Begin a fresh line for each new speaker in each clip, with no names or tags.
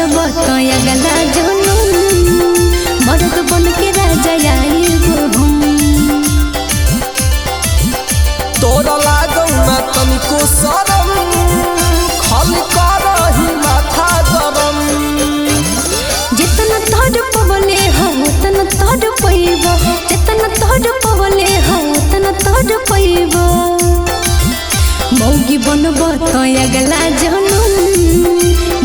बनब तो अगला जनम मर्द बन के राजा आइब हम।
तोरा लागौ ना तनिको शरम खाली करही माथा गरम।
जितना तोड़ पवले हो उतना तोड़ पैब, जितना तोड़ पवले हो उतना तोड़ पैब। मौगी बनब तो अगला जनम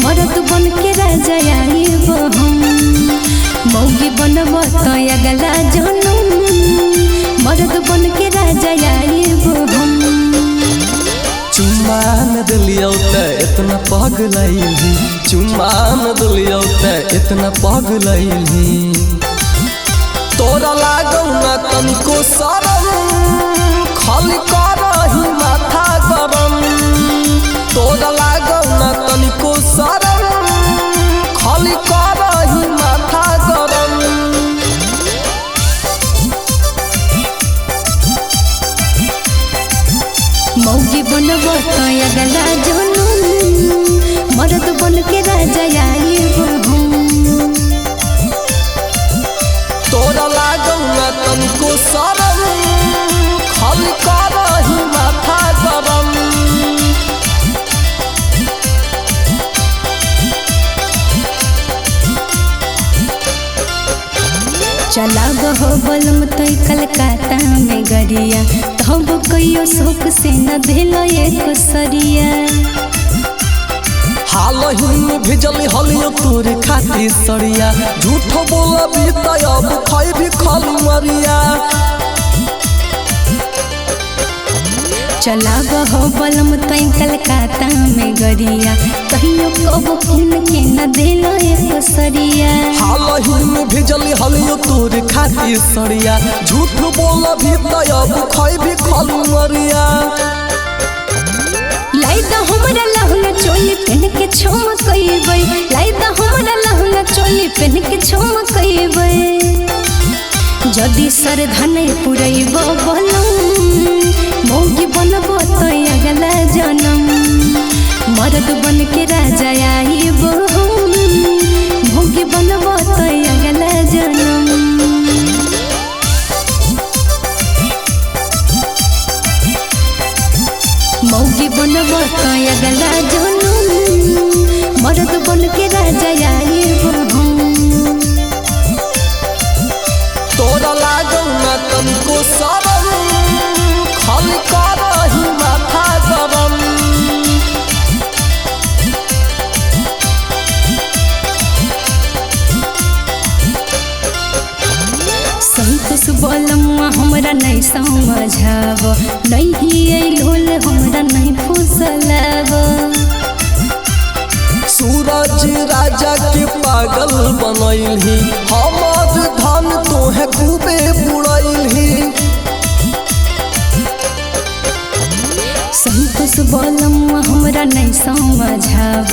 मर्द बन के राजा आइब हम। मौगी बनब तो अगला जनम मर्द बन के राजा आइब हम।
चुम्मा न दिलियौ त इतना पगलैली, चुम्मा न दिलियौ त इतना पगलैली। तोरा लागौ ना तनिको शरम खाली करही माथा गरम। तोरा लागौ ना तनिको शरम खाली करही माथा गरम।
मौगी बनब तो अगला जनम मर्द बन के राजा आइब हम।
तोरा लागौ ना तनिको शरम खाली करही माथा गरम।
चलाब हो बलम तो कलकत्ता में गरिया तब कहियो शौक से न दिल एक सरिया।
हालही में भेजली हलियो तोरे खातिर सरिया, झूठो बोलबी त अब खैबी खाली मरिया।
चलाब हो बलम तो कलकत्ता में गरिया कहियो कबो किन के न दिल एक सरिया।
हालही में भेजली हलियो तोरे खातिर सरिया, झूठ बोलबी त अब खैबी खाली मरिया।
लाइदा हमरा लहंगा चोली पहन के छमकइबै, लाइदा हमरा लहंगा चोली पहन के छमकइबै। जदि श्रद्धा नहीं पुरैब बलम मौगी बनब तो अगला जनम मर्द बन के राजा आइब हम। मौगी बनब तो अगला जनम। मौगी बनब तो अगला जनम मर्द बन के राजा आइब हम।
तोरा लागौ ना तनिको शरम खाली करही माथा गरम।
संतोष बलमुआ हमरा नहीं समझाब, नहीं लोल हमरा नहीं फुसलाब।
सूरज राजा के पागल बनैलही, हमर धन तोहे खूबे बुड़ैलही।
संतोष बलमुआ हमरा नहीं समझाब,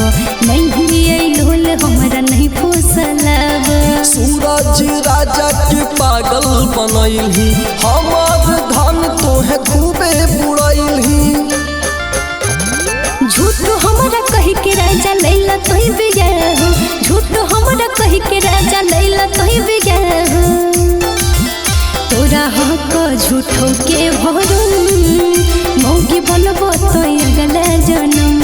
नहीं लोल हमरा नहीं फुसलाब।
सूरज राजा के पागल बनैलही, हमर धन तोहे खूबे बुड़ैलही।
झूठ हमरा कही के राजा लैला तोही बिगाह, झूठ हमरा कही के राजा लैला तोही बिगाह। तोरा हक झूठो के भरम मौगी बनब तो अगला जनम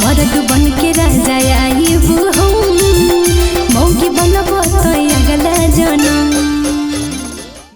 मर्द बन के राजा